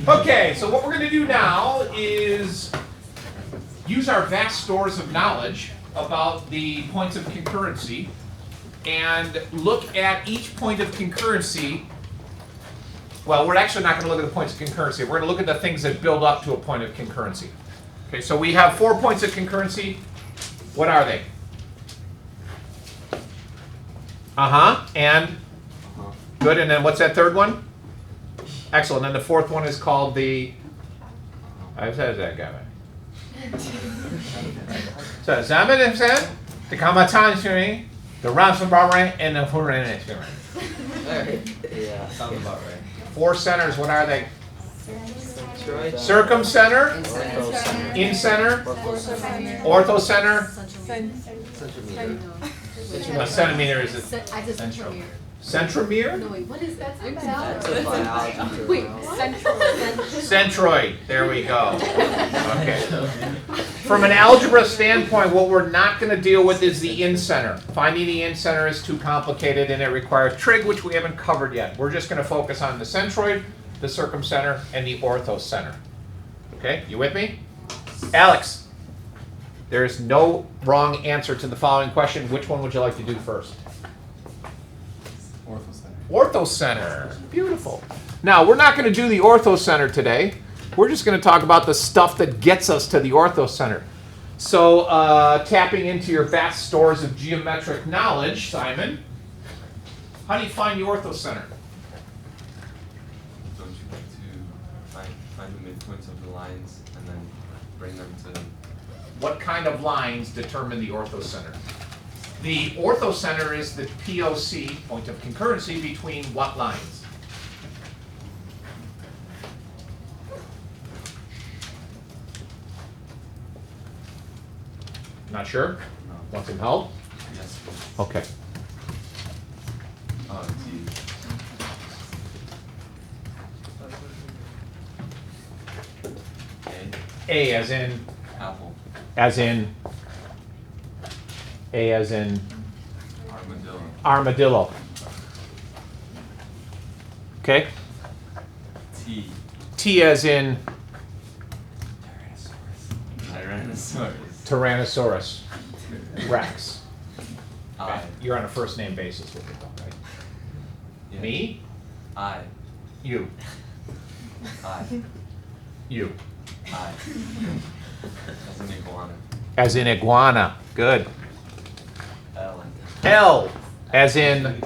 Okay, so what we're going to do now is use our vast stores of knowledge about the points of concurrency and look at each point of concurrency. Well, we're actually not going to look at the points of concurrency. We're going to look at the things that build up to a point of concurrency. Okay, so we have 4 points of concurrency. What are they? And? Good, and then what's that third one? Excellent, and the fourth one is called the... I've said that guy. So, Zaman said, the Kamatan, the Ramsabare, and the Huran. Yeah, sounds about right. 4 centers, what are they? Centroid. Circumcenter, Incenter. Incenter, Orthocenter. Centrometer. A centimeter is a Central. centromere? No, wait, what is that? That's a biology term. Wait, central. Centroid. There we go. Okay. From an algebra standpoint, what we're not going to deal with is the in-center. Finding the in-center is too complicated and it requires trig, which we haven't covered yet. We're just going to focus on the centroid, the circumcenter, and the orthocenter. Okay, you with me? Alex, there is no wrong answer to the following question. Which one would you like to do first? Orthocenter. Orthocenter. Beautiful. Now, we're not going to do the orthocenter today. We're just going to talk about the stuff that gets us to the orthocenter. So, tapping into your vast stores of geometric knowledge, Simon, how do you find the orthocenter? Don't you like to find the midpoints of the lines and then bring them to... What kind of lines determine the orthocenter? The orthocenter is the POC, point of concurrency, between what lines? Not sure? No. Want some help? Yes, please. Okay. T. A as in, Apple. as in, A as in Armadillo. armadillo. Okay? T. T as in Tyrannosaurus. Tyrannosaurus Rex. I. You're on a first name basis with it, though, right? Yeah. Me? I. You. I. You. I. As an iguana. As in iguana. Good. L. L as in,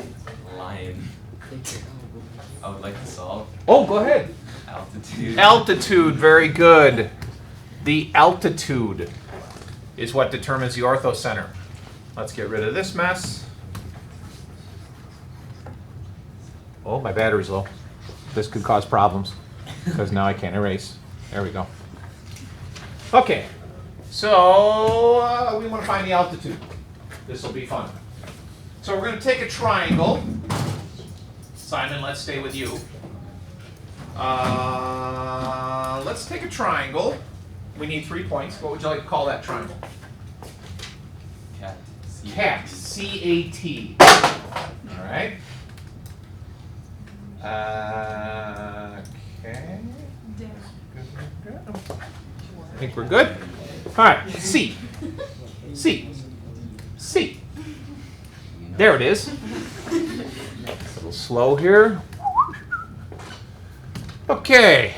Lion. I would like to solve oh, go ahead. altitude. Altitude, very good. The altitude is what determines the orthocenter. Let's get rid of this mess. Oh, my battery's low. This could cause problems because now I can't erase. There we go. Okay, so we want to find the altitude. This will be fun. So we're going to take a triangle. Simon, let's stay with you. Let's take a triangle. We need 3 points. What would you like to call that triangle? Cat. C. Cat. C-A-T. All right. Okay. I think we're good. All right. C. C. C. There it is. A little slow here. Okay.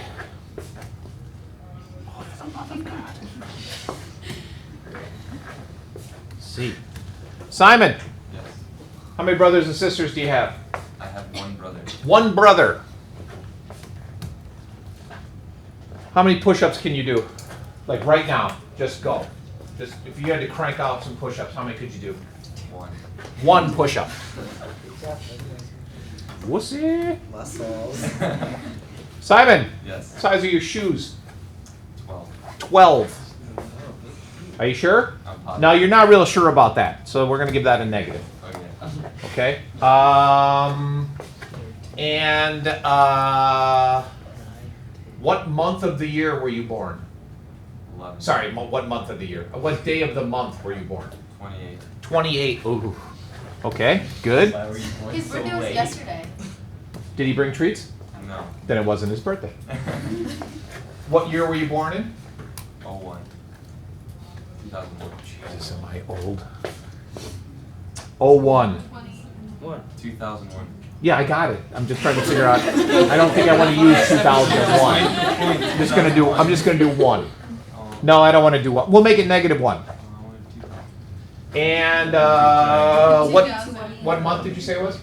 Oh, for the love of God. C. Simon, Yes. how many brothers and sisters do you have? I have one brother. One brother. How many push-ups can you do? Like right now, just go. Just if you had to crank out some push-ups, how many could you do? One. One push-up. Wussy. Muscles. Simon, Yes. size of your shoes? 12. 12. Are you sure? I'm positive. No, you're not real sure about that, so we're going to give that a negative. Okay. Okay? And what month of the year were you born? 11. Sorry, what month of the year? What day of the month were you born? 28. 28. Ooh. Okay, good. Why were you born His so birthday was late? yesterday. Did he bring treats? No. Then it wasn't his birthday. What year were you born in? 01. 2001. Jesus, am I old? 01. 2001. Yeah, I got it. I'm just trying to figure out. I don't think I want to use 2001. I'm just gonna do 1. No, I don't want to do 1. We'll make it -1. I wanted 2000. And what month did you say it was?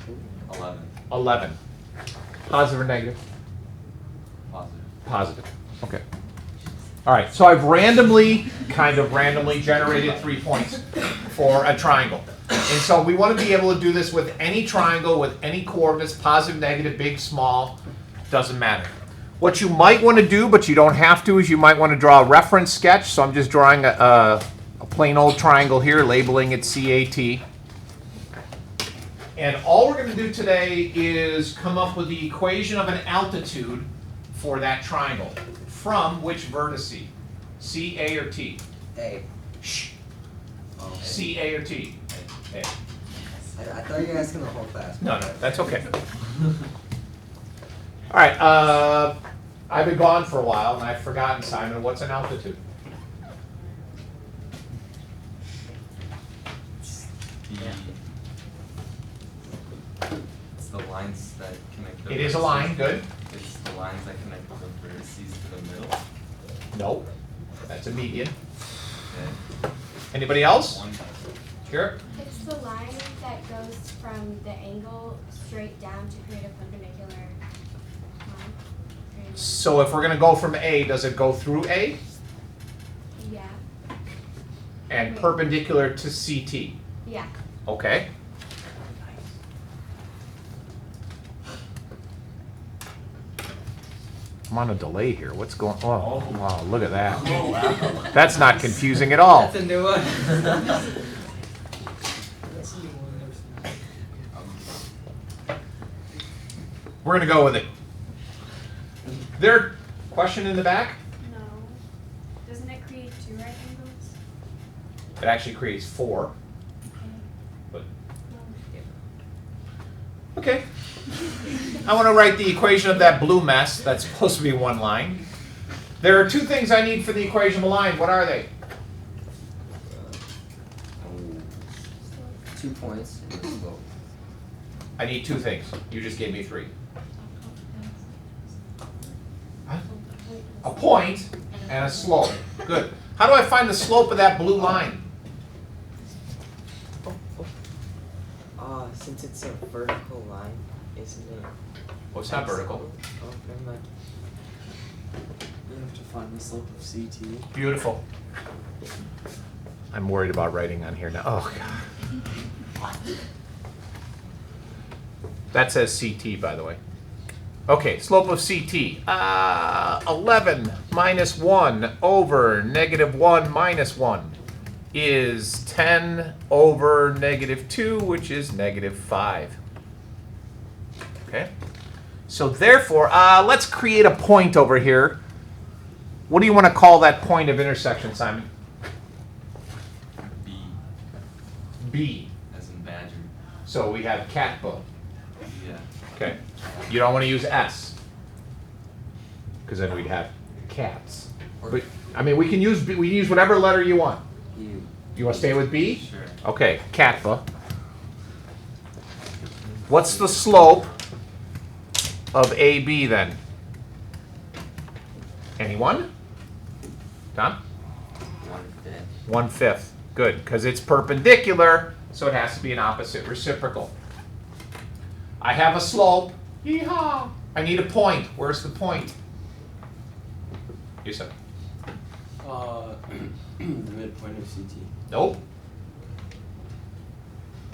11. 11. Positive or negative? Positive. Positive. Okay. All right. So I've kind of randomly generated 3 points for a triangle. And so we want to be able to do this with any triangle, with any coordinates, positive, negative, big, small, doesn't matter. What you might want to do, but you don't have to, is you might want to draw a reference sketch. So I'm just drawing a plain old triangle here, labeling it CAT. And all we're going to do today is come up with the equation of an altitude for that triangle. From which vertice? C, A, or T? A. Shh. Oh, A. C, A, or T? A. I thought you were asking the whole class. No, that's okay. All right, I've been gone for a while and I've forgotten, Simon, what's an altitude? It's the lines that connect the It is a line, good. It's the lines that connect the vertices to the middle. Nope, that's a median. Okay. Anybody else? One. Sure. It's the line that goes from the angle straight down to create a perpendicular line. So if we're going to go from A, does it go through A Yeah. and perpendicular to CT? Yeah. Okay. I'm on a delay here. What's going on? Oh, wow, look at that. Oh, wow. That's not confusing at all. That's a new one. We're going to go with it. There, question in the back? No. Doesn't it create 2 right angles? It actually creates 4. But okay. I want to write the equation of that blue mess. That's supposed to be one line. There are 2 things I need for the equation of a line. What are they? 2 points and a slope. I need 2 things. You just gave me 3. Huh? A point and a slope. Good. How do I find the slope of that blue line? Since it's a vertical line, isn't it? Well, it's not vertical. Oh, never mind. You have to find the slope of CT. Beautiful. I'm worried about writing on here now. Oh, God. That says CT, by the way. Okay, slope of CT. 11 minus 1 over -1 minus 1 is 10 over -2, which is -5. Okay? So therefore, let's create a point over here. What do you want to call that point of intersection, Simon? B B. as in badger. So we have catbo. Yeah. Okay. You don't want to use S, because then we'd have cats. But I mean, we can use whatever letter you want. U. You want to stay with B? Sure. Okay, catba. What's the slope of AB then? Anyone? Tom? 1/5. 1/5. Good, because it's perpendicular, so it has to be an opposite reciprocal. I have a slope. Yeehaw! I need a point. Where's the point? You said. The midpoint of CT. Nope.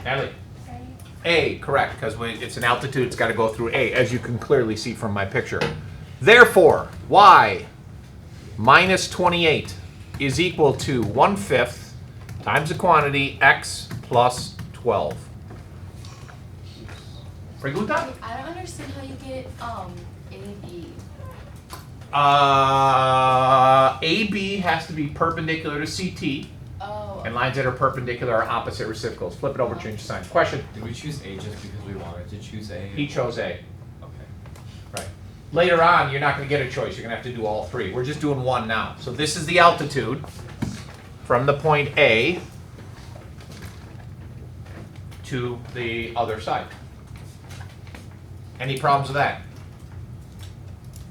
Natalie. A, correct, because it's an altitude, it's got to go through A, as you can clearly see from my picture. Therefore, y minus 28 is equal to 1/5 times the quantity x plus 12. Pregunta? I don't understand how you get AB. AB has to be perpendicular to CT, Oh. and lines that are perpendicular are opposite reciprocals. Flip it over, change the sign. Question? Did we choose A just because we wanted to choose A? He chose A. Okay. Right. Later on, you're not going to get a choice. You're going to have to do all three. We're just doing one now. So this is the altitude from the point A to the other side. Any problems with that?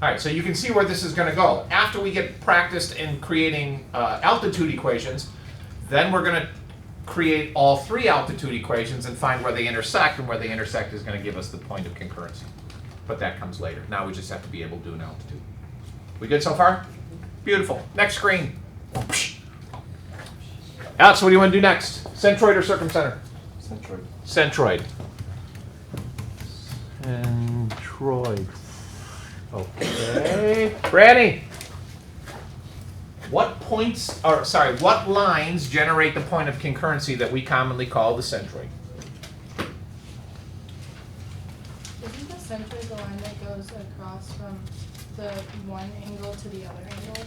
All right, so you can see where this is going to go. After we get practiced in creating altitude equations, then we're going to create all three altitude equations and find where they intersect, and where they intersect is going to give us the point of concurrency. But that comes later. Now we just have to be able to do an altitude. We good so far? Beautiful. Next screen. Alex, what do you want to do next? Centroid or circumcenter? Centroid. Centroid. Centroid. Okay. Franny. What lines generate the point of concurrency that we commonly call the centroid? Isn't the centroid the line that goes across from the one angle to the other angle?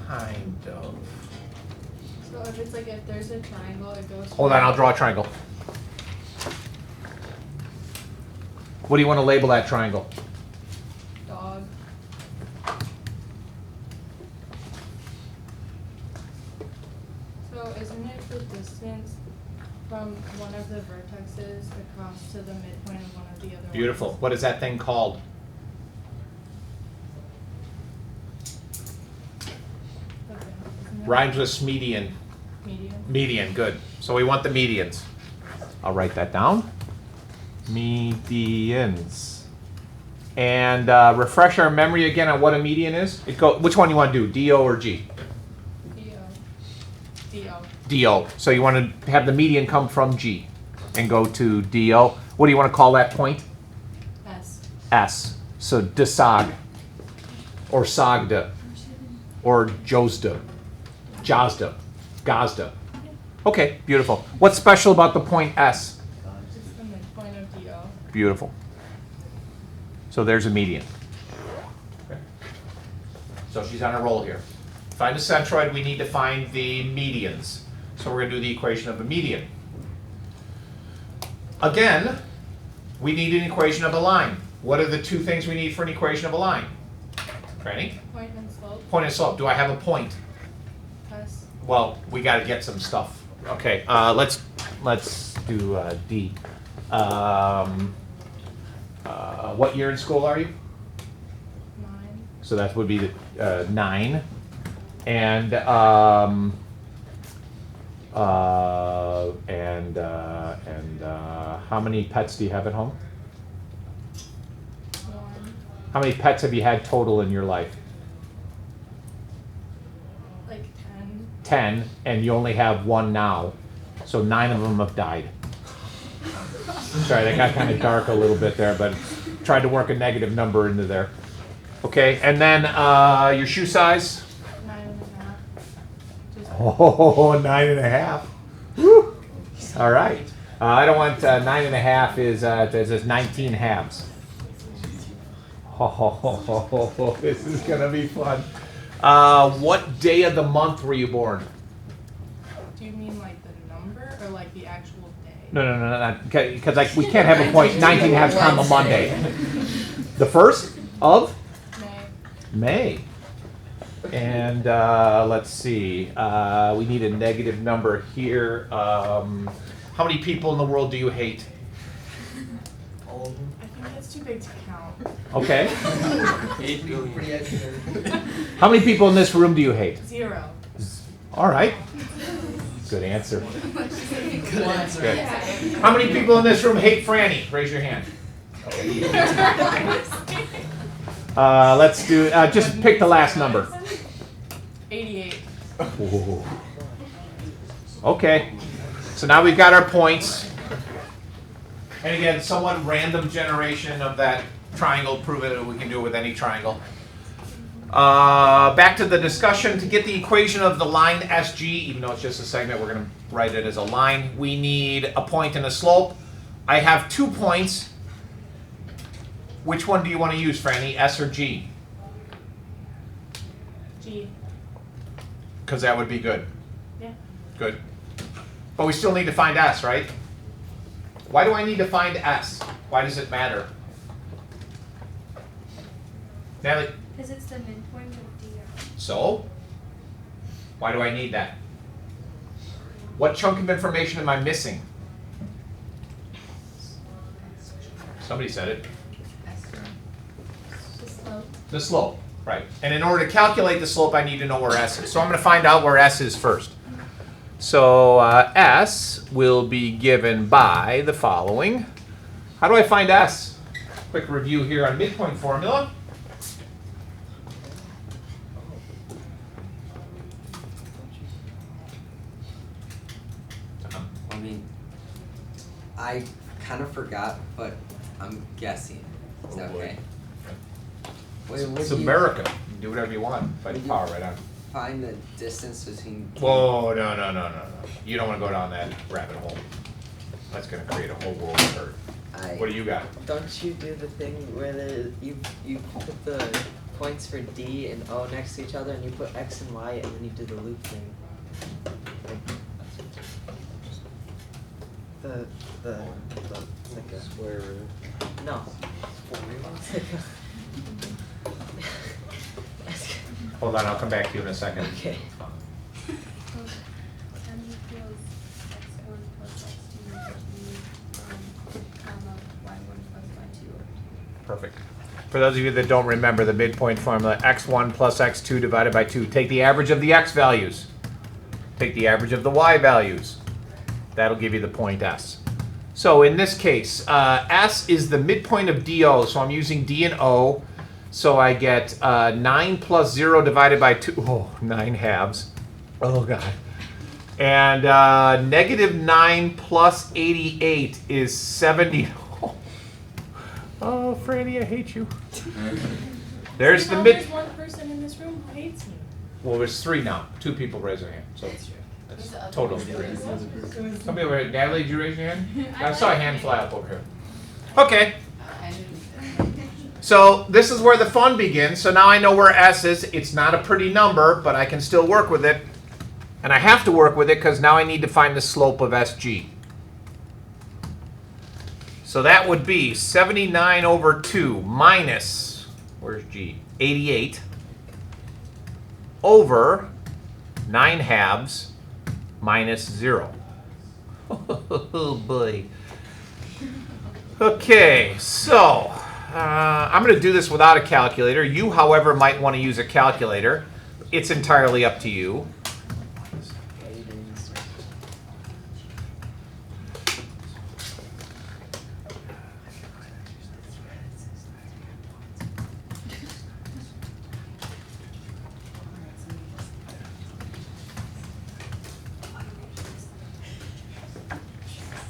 Kind of. So if there's a triangle, it goes. Hold on, I'll draw a triangle. What do you want to label that triangle? Dog. So isn't it the distance from one of the vertexes across to the midpoint of one of the other Beautiful. ones? What is that thing called? Okay, isn't it Rhymes with median. median? Median, good. So we want the medians. I'll write that down. Medians. And refresh our memory again on what a median is. Which one you want to do, DO or G? DO. DO. So you want to have the median come from G and go to DO. What do you want to call that point? S. S. So desag, or sagda, or josda, jazda, gazda. Okay, beautiful. What's special about the point S? It's the midpoint of DO. Beautiful. So there's a median. Okay. So she's on a roll here. Find the centroid, we need to find the medians. So we're going to do the equation of a median. Again, we need an equation of a line. What are the two things we need for an equation of a line? Franny? Point and slope. Point and slope. Do I have a point? S. Well, we got to get some stuff. Okay, let's do D. What year in school are you? 9. So that would be 9. And how many pets do you have at home? 1. How many pets have you had total in your life? Like 10. 10, and you only have 1 now. So 9 of them have died. Sorry, that got kind of dark a little bit there, but tried to work a negative number into there. Okay, and then your shoe size? 9.5. Just Oh, 9.5. Woo. All right. I don't want 9.5 is 19 halves. Oh, this is gonna be fun. What day of the month were you born? Do you mean like the number or like the actual day? No, because we can't have a point. 19 halves on a Monday. The 1st of May. May. And let's see. We need a negative number here. How many people in the world do you hate? All of them. I think that's too big to count. Okay. 8 billion. Pretty educated. How many people in this room do you hate? 0. All right. Good answer. Good answer. Good. How many people in this room hate Franny? Raise your hand. Let's do, just pick the last number. 88. Ooh. Okay. So now we've got our points. And again, somewhat random generation of that triangle. Prove it, we can do it with any triangle. Back to the discussion. To get the equation of the line SG, even though it's just a segment, we're going to write it as a line. We need a point and a slope. I have 2 points. Which one do you want to use, Franny? S or G? G. Because that would be good. Yeah. Good. But we still need to find S, right? Why do I need to find S? Why does it matter? Natalie? Because it's the midpoint of DR. So? Why do I need that? What chunk of information am I missing? Somebody said it. The slope. The slope, right. And in order to calculate the slope, I need to know where S is. So I'm going to find out where S is first. So S will be given by the following. How do I find S? Quick review here on midpoint formula. I mean, I kind of forgot, but I'm guessing. Is that Oh, boy. okay? Wait, It's would you America. You can do whatever you want. By the Would you- power right on. find the distance between? Whoa, no. You don't want to go down that rabbit hole. That's going to create a whole world of hurt. What do you got? Don't you do the thing where you put the points for D and O next to each other, and you put X and Y, and then you do the loop thing? Like, the like a square root. No. Hold on, I'll come back to you in a second. Okay. So M equals x1 plus x2 comma y1 plus y2. Perfect. For those of you that don't remember the midpoint formula, x1 plus x2 divided by 2. Take the average of the x values. Take the average of the y values. That'll give you the point S. So in this case, S is the midpoint of DO, so I'm using D and O. So I get 9 plus 0 divided by 2. Oh, 9 halves. Oh, God. And negative 9 plus 88 is 70. Oh, Franny, I hate you. There's the mid. There's one person in this room who hates me. Well, there's 3 now. 2 people raise their hand. So that's Who's the other total of one? 3. Somebody over here. Natalie, did you raise your hand? I saw a hand fly up over here. Okay. So this is where the fun begins. So now I know where S is. It's not a pretty number, but I can still work with it. And I have to work with it because now I need to find the slope of SG. So that would be 79 over 2 minus, where's G? 88 over 9 halves minus 0. Oh boy. Okay, so I'm going to do this without a calculator. You, however, might want to use a calculator. It's entirely up to you.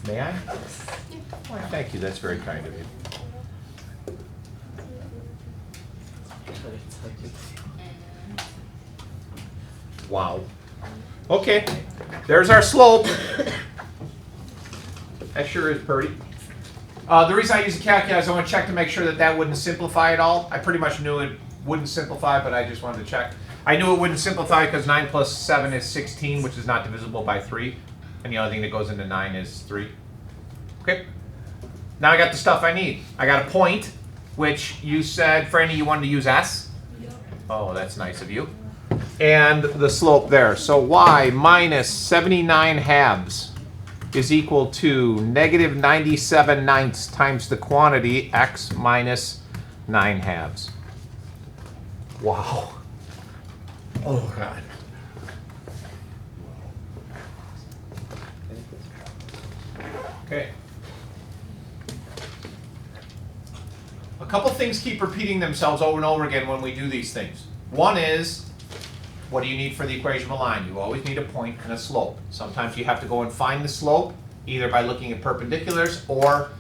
May I? Why, thank you. That's very kind of you. Wow. Okay, there's our slope. That sure is pretty. The reason I use a calculator is I want to check to make sure that that wouldn't simplify at all. I pretty much knew it wouldn't simplify, but I just wanted to check. I knew it wouldn't simplify because 9 plus 7 is 16, which is not divisible by 3. And the only thing that goes into 9 is 3. Okay. Now I got the stuff I need. I got a point, which you said, Franny, you wanted to use S? Oh, that's nice of you. And the slope there. So y minus 79 halves is equal to negative 97 ninths times the quantity x minus 9 halves. Wow. Oh, God. Okay. A couple things keep repeating themselves over and over again when we do these things. One is, what do you need for the equation of a line? You always need a point and a slope. Sometimes you have to go and find the slope, either by looking at perpendiculars or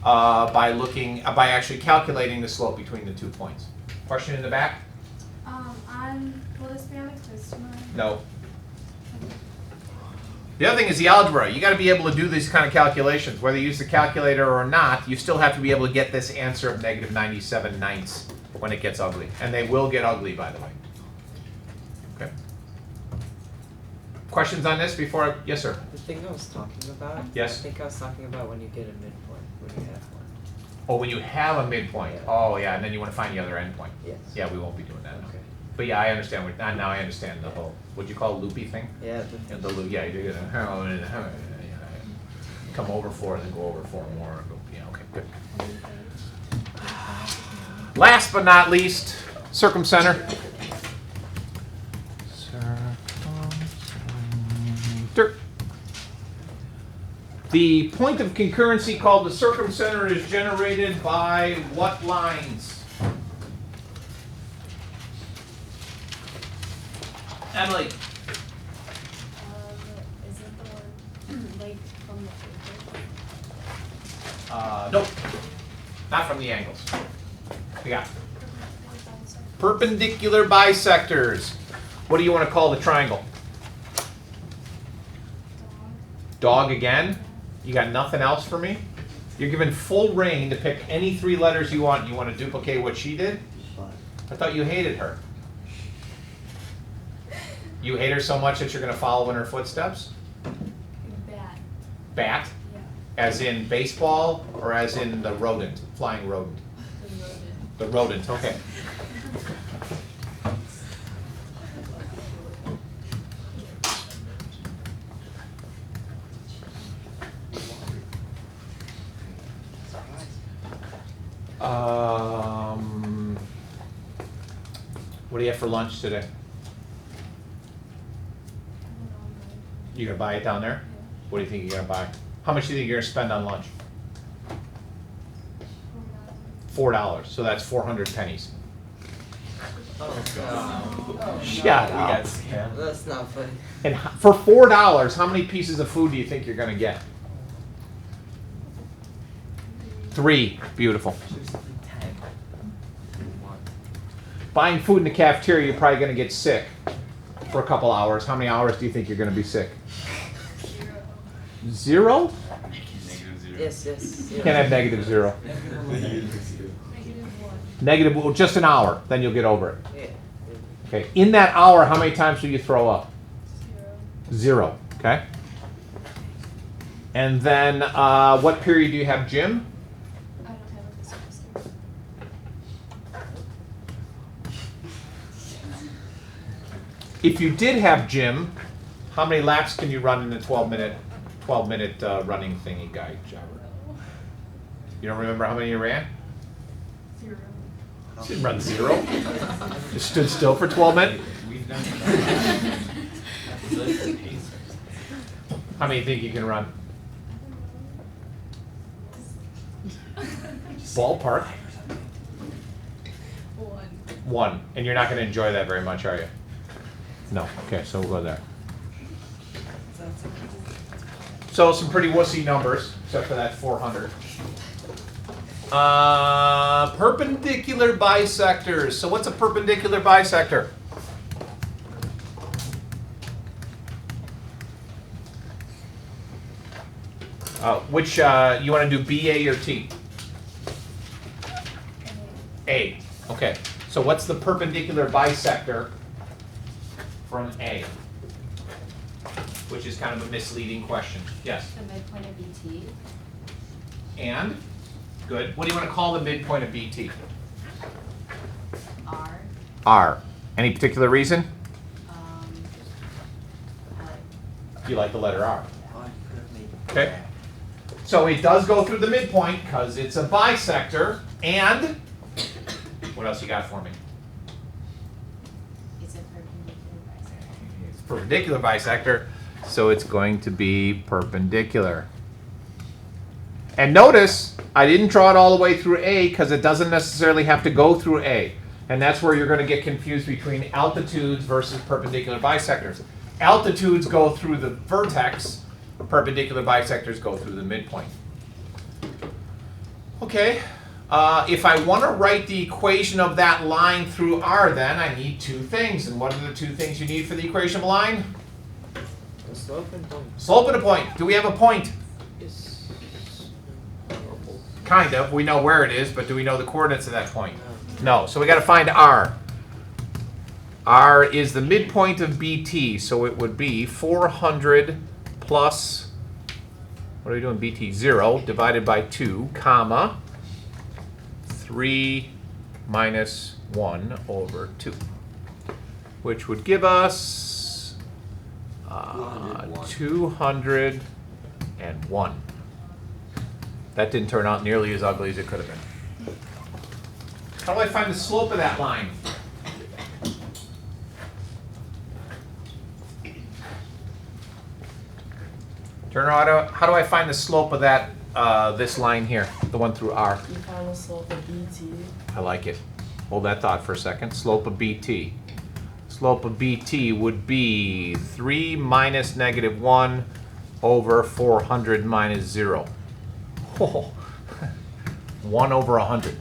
by actually calculating the slope between the 2 points. Question in the back? Will this be on the quiz tomorrow? No. The other thing is the algebra. You got to be able to do these kind of calculations. Whether you use the calculator or not, you still have to be able to get this answer of negative 97 ninths when it gets ugly. And they will get ugly, by the way. Okay. Questions on this before I, yes, sir? The thing I was talking about. Yes. I think I was talking about when you get a midpoint, when you have one. Oh, when you have a midpoint. Yeah. Oh, yeah, and then you want to find the other endpoint. Yes. Yeah, we won't be doing that. Okay. But yeah, I understand. Now I understand the whole, what'd you call it, loopy thing? Yeah. Yeah, the loop, yeah, you're gonna come over 4 and then go over 4 more. And go, yeah, okay, good. Last but not least, Circumcenter. Circumcenter. The point of concurrency called the circumcenter is generated by what lines? Emily. Is it the one, like, from the paper? Nope. Not from the angles. We got perpendicular bisectors. What do you want to call the triangle? Dog again? You got nothing else for me? You're given full reign to pick any 3 letters you want. You want to duplicate what she did? I thought you hated her. You hate her so much that you're going to follow in her footsteps? Bat. Bat? Yeah. As in baseball or as in the rodent, flying rodent? The rodent, okay. What do you have for lunch today? You gonna buy it down there? What do you think you're gonna buy? How much do you think you're gonna spend on lunch? $4. So that's 400 pennies. Oh, God. Shut We up. got scammed. That's not funny. And for $4, how many pieces of food do you think you're gonna get? 3. Beautiful. Buying food in the cafeteria, you're probably gonna get sick for a couple hours. How many hours do you think you're gonna be sick? 0? -0. Yes, yes. You can't have -0. -1. Well, just an hour, then you'll get over it. Yeah. Okay, in that hour, how many times do you throw up? 0. 0, okay? And then, what period do you have gym? I don't have it this semester. If you did have gym, how many laps can you run in the 12-minute running thingy guy jobber? You don't remember how many you ran? 0. You didn't run 0. Just stood still for 12 minutes? We've done that. How many do you think you can run? Ballpark? 1. 1. And you're not going to enjoy that very much, are you? No. Okay, so we'll go there. So some pretty wussy numbers, except for that 400. Perpendicular bisectors. So what's a perpendicular bisector? Which, you want to do B, A, or T? A. Okay. So what's the perpendicular bisector from A? Which is kind of a misleading question. Yes. The midpoint of BT. And? Good. What do you want to call the midpoint of BT? R. R. Any particular reason? I like You like the letter R. Oh, I could have made Okay. So it does go through the midpoint because it's a bisector. And what else you got for me? it's a perpendicular bisector. It's a perpendicular bisector, so it's going to be perpendicular. And notice, I didn't draw it all the way through A because it doesn't necessarily have to go through A. And that's where you're going to get confused between altitudes versus perpendicular bisectors. Altitudes go through the vertex, perpendicular bisectors go through the midpoint. Okay, if I want to write the equation of that line through R, then I need 2 things. And what are the 2 things you need for the equation of a line? The slope and point. Slope and a point. Do we have a point? Yes. Kind of. We know where it is, but do we know the coordinates of that point? No. So we got to find R. R is the midpoint of BT, so it would be 400 plus, what are we doing, BT? 0 divided by 2, comma, 3 minus 1 over 2, which would give us 201. That didn't turn out nearly as ugly as it could have been. How do I find the slope of that line? Turner, how do I find the slope of that this line here, the one through R? You find the slope of BT. I like it. Hold that thought for a second. Slope of BT. Slope of BT would be 3 minus negative 1 over 400 minus 0. Oh, 1 over 100.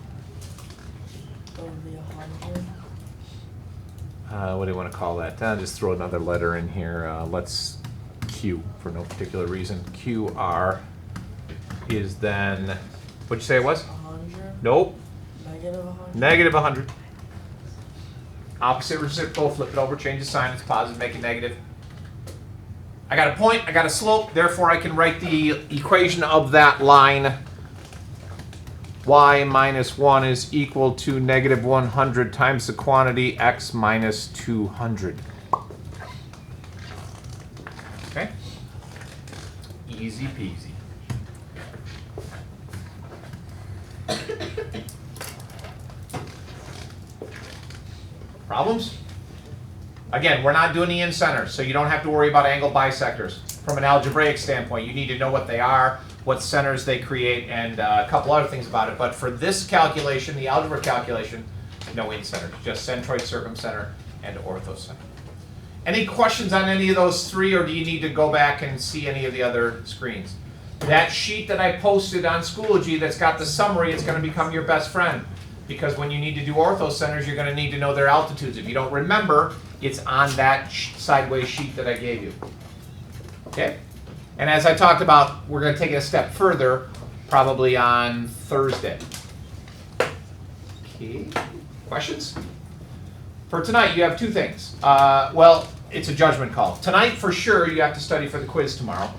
Over 100. What do you want to call that? I'll just throw another letter in here. Let's Q for no particular reason. QR is then, what'd you say it was? 100. Nope. Negative 100. Negative 100. Opposite reciprocal, flip it over, change the sign, it's positive, make it negative. I got a point, I got a slope, therefore I can write the equation of that line. Y minus 1 is equal to negative 100 times the quantity x minus 200. Okay? Easy peasy. Problems? Again, we're not doing the in-center, so you don't have to worry about angle bisectors. From an algebraic standpoint, you need to know what they are, what centers they create, and a couple other things about it. But for this calculation, the algebra calculation, no in-centers, just centroid, circumcenter, and orthocenter. Any questions on any of those three, or do you need to go back and see any of the other screens? That sheet that I posted on Schoology that's got the summary, it's going to become your best friend. Because when you need to do orthocenters, you're going to need to know their altitudes. If you don't remember, it's on that sideways sheet that I gave you. Okay? And as I talked about, we're going to take it a step further, probably on Thursday. Okay. Questions? For tonight, you have two things. Well, it's a judgment call. Tonight, for sure, you have to study for the quiz tomorrow.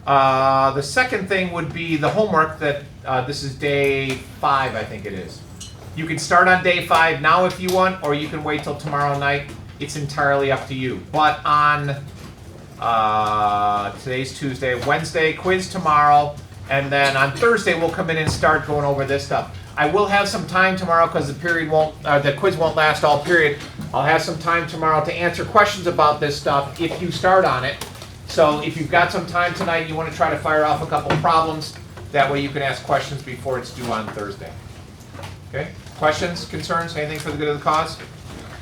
The second thing would be the homework that this is day 5, I think it is. You can start on day 5 now if you want, or you can wait till tomorrow night. It's entirely up to you. But on today's Tuesday, Wednesday, quiz tomorrow, and then on Thursday we'll come in and start going over this stuff. I will have some time tomorrow because the quiz won't last all period. I'll have some time tomorrow to answer questions about this stuff if you start on it. So if you've got some time tonight and you want to try to fire off a couple problems, that way you can ask questions before it's due on Thursday. Okay? Questions, concerns, anything for the good of the cause?